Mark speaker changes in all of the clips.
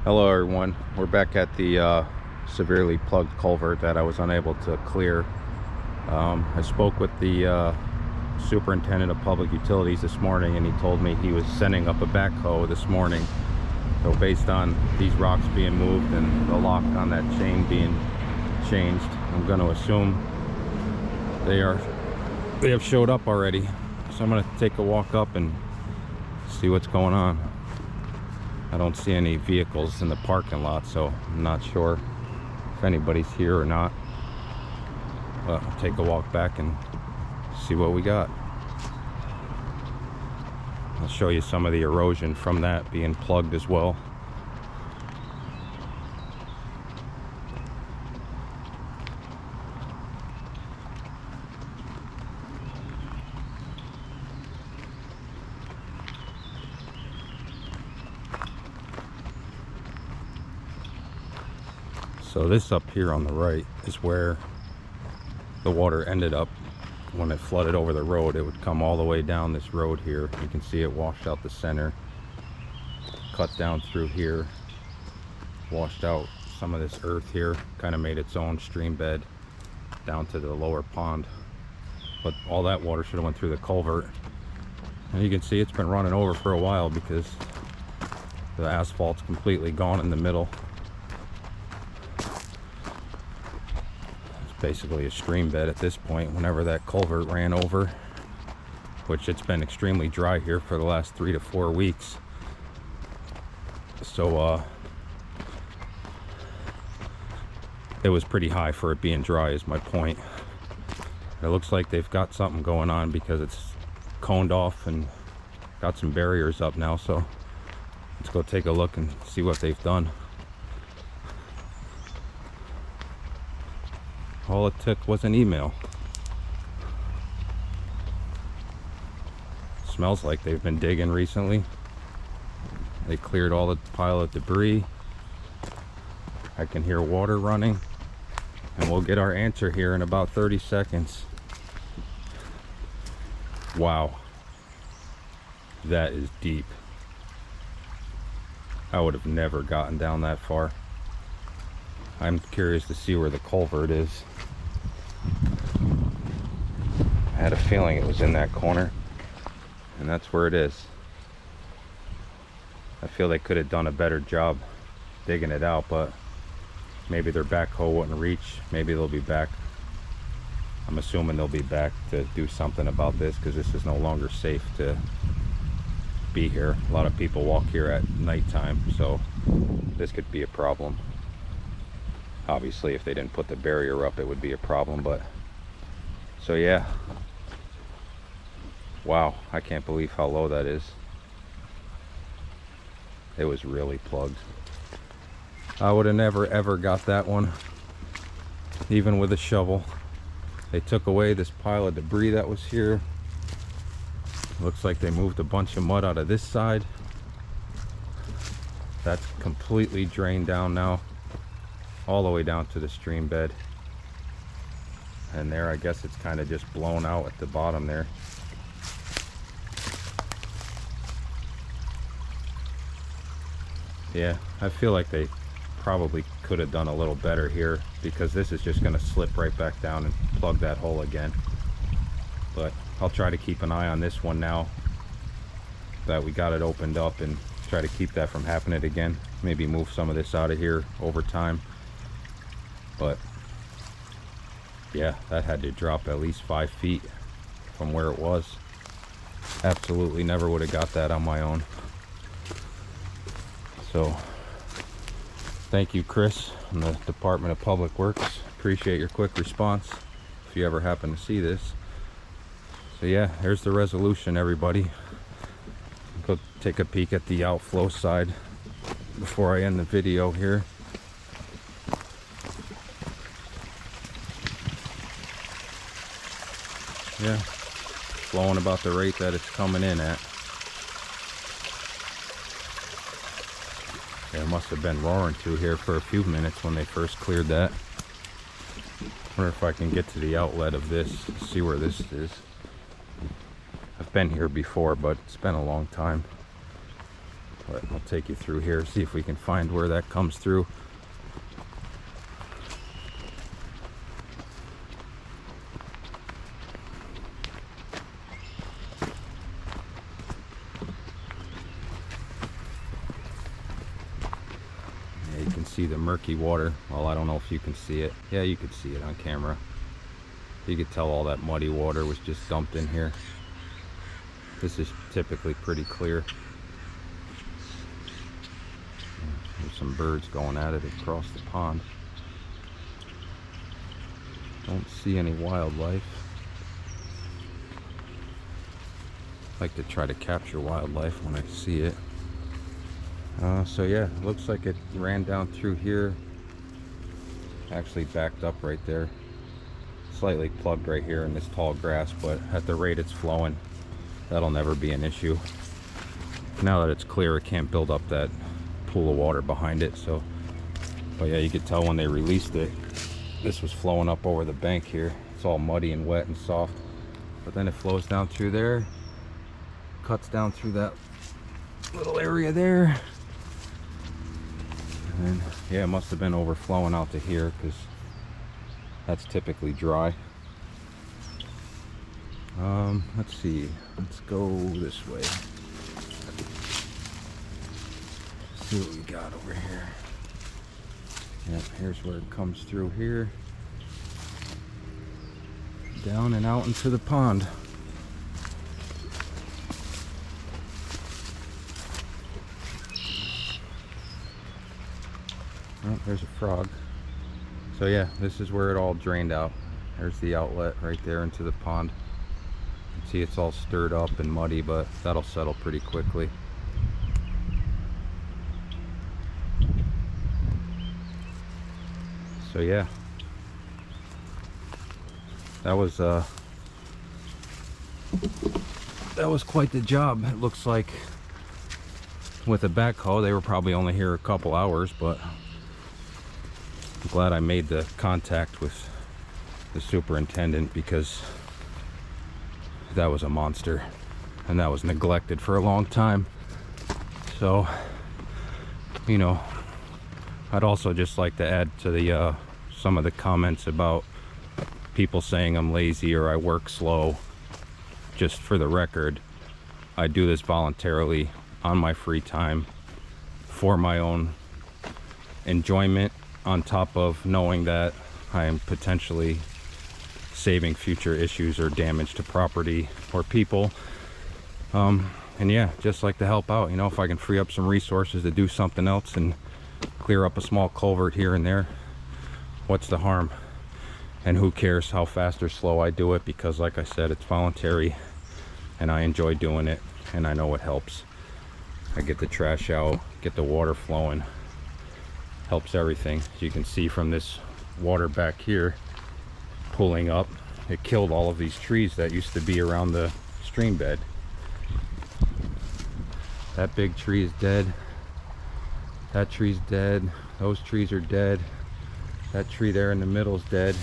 Speaker 1: Hello everyone, we're back at the severely plugged culvert that I was unable to clear. I spoke with the superintendent of public utilities this morning, and he told me he was sending up a backhoe this morning. So based on these rocks being moved and the lock on that chain being changed, I'm going to assume they have showed up already. So I'm going to take a walk up and see what's going on. I don't see any vehicles in the parking lot, so I'm not sure if anybody's here or not. But I'll take a walk back and see what we got. I'll show you some of the erosion from that being plugged as well. So this up here on the right is where the water ended up when it flooded over the road. It would come all the way down this road here. You can see it washed out the center, cut down through here, washed out some of this earth here, kind of made its own stream bed down to the lower pond. But all that water should have went through the culvert. And you can see it's been running over for a while because the asphalt's completely gone in the middle. Basically a stream bed at this point whenever that culvert ran over, which it's been extremely dry here for the last 3 to 4 weeks. So it was pretty high for it being dry is my point. It looks like they've got something going on because it's coned off and got some barriers up now, so let's go take a look and see what they've done. All it took was an email. Smells like they've been digging recently. They cleared all the pile of debris. I can hear water running, and we'll get our answer here in about 30 seconds. Wow, that is deep. I would have never gotten down that far. I'm curious to see where the culvert is. I had a feeling it was in that corner, and that's where it is. I feel they could have done a better job digging it out, but maybe their backhoe wouldn't reach. Maybe they'll be back. I'm assuming they'll be back to do something about this because this is no longer safe to be here. A lot of people walk here at nighttime, so this could be a problem. Obviously, if they didn't put the barrier up, it would be a problem, but so yeah. Wow, I can't believe how low that is. It was really plugged. I would have never ever got that one, even with a shovel. They took away this pile of debris that was here. Looks like they moved a bunch of mud out of this side. That's completely drained down now, all the way down to the stream bed. And there, I guess it's kind of just blown out at the bottom there. Yeah, I feel like they probably could have done a little better here because this is just going to slip right back down and plug that hole again. But I'll try to keep an eye on this one now that we got it opened up and try to keep that from happening again. Maybe move some of this out of here over time. But yeah, that had to drop at least 5 feet from where it was. Absolutely never would have got that on my own. So thank you, Chris, from the Department of Public Works. Appreciate your quick response if you ever happen to see this. So yeah, here's the resolution, everybody. Go take a peek at the outflow side before I end the video here. Yeah, flowing about the rate that it's coming in at. Yeah, it must have been roaring through here for a few minutes when they first cleared that. Wonder if I can get to the outlet of this, see where this is. I've been here before, but it's been a long time. But I'll take you through here, see if we can find where that comes through. Yeah, you can see the murky water. Well, I don't know if you can see it. Yeah, you could see it on camera. You could tell all that muddy water was just dumped in here. This is typically pretty clear. There's some birds going at it across the pond. Don't see any wildlife. I like to try to capture wildlife when I see it. So yeah, looks like it ran down through here. Actually backed up right there. Slightly plugged right here in this tall grass, but at the rate it's flowing, that'll never be an issue. Now that it's clear, it can't build up that pool of water behind it. So, but yeah, you could tell when they released it, this was flowing up over the bank here. It's all muddy and wet and soft, but then it flows down through there, cuts down through that little area there, and then, yeah, it must have been overflowing out to here because that's typically dry. Let's see, let's go this way. See what we got over here. Yep, here's where it comes through here, down and out into the pond. Oh, there's a frog. So yeah, this is where it all drained out. There's the outlet right there into the pond. You can see it's all stirred up and muddy, but that'll settle pretty quickly. So yeah, that was quite the job. It looks like with a backhoe they were probably only here a couple hours, but I'm glad I made the contact with the superintendent because that was a monster and that was neglected for a long time. So, you know, I'd also just like to add to the some of the comments about people saying I'm lazy or I work slow. Just for the record, I do this voluntarily on my free time for my own enjoyment, on top of knowing that I am potentially saving future issues or damage to property or people. And yeah, just like to help out, you know, if I can free up some resources to do something else and clear up a small culvert here and there, what's the harm? And who cares how fast or slow I do it, because like I said, it's voluntary and I enjoy doing it and I know it helps. I get the trash out, get the water flowing, helps everything. As you can see from this water back here pulling up, it killed all of these trees that used to be around the stream bed. That big tree is dead. That tree's dead. Those trees are dead. That tree there in the middle is dead.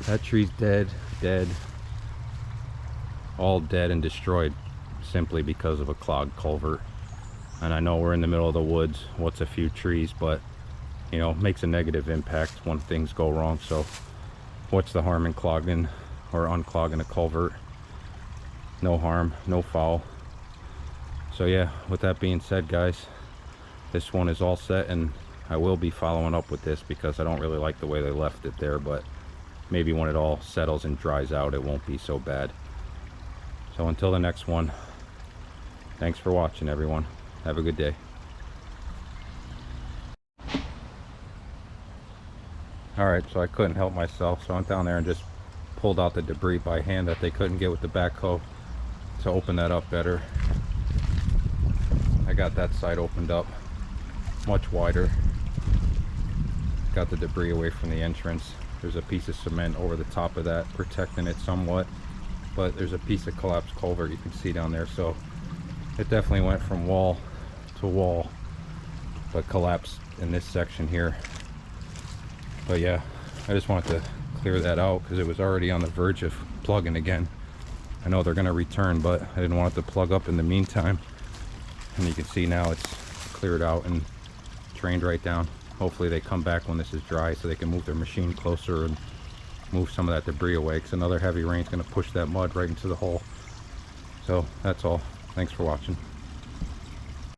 Speaker 1: That tree's dead, dead. All dead and destroyed simply because of a clogged culvert. And I know we're in the middle of the woods. What's a few trees, but you know, makes a negative impact when things go wrong. So what's the harm in clogging or unclogging a culvert? No harm, no foul. So yeah, with that being said, guys, this one is all set, and I will be following up with this because I don't really like the way they left it there, but maybe when it all settles and dries out, it won't be so bad. So until the next one, thanks for watching, everyone. Have a good day. Alright, so I couldn't help myself, so I went down there and just pulled out the debris by hand that they couldn't get with the backhoe to open that up better. I got that side opened up much wider. Got the debris away from the entrance. There's a piece of cement over the top of that protecting it somewhat, but there's a piece of collapsed culvert you can see down there, so it definitely went from wall to wall, but collapsed in this section here. But yeah, I just wanted to clear that out because it was already on the verge of plugging again. I know they're going to return, but I didn't want it to plug up in the meantime. and you can see now it's cleared out and drained right down. Hopefully they come back when this is dry so they can move their machine closer and move some of that debris away, because another heavy rain is going to push that mud right into the hole. So that's all. Thanks for watching.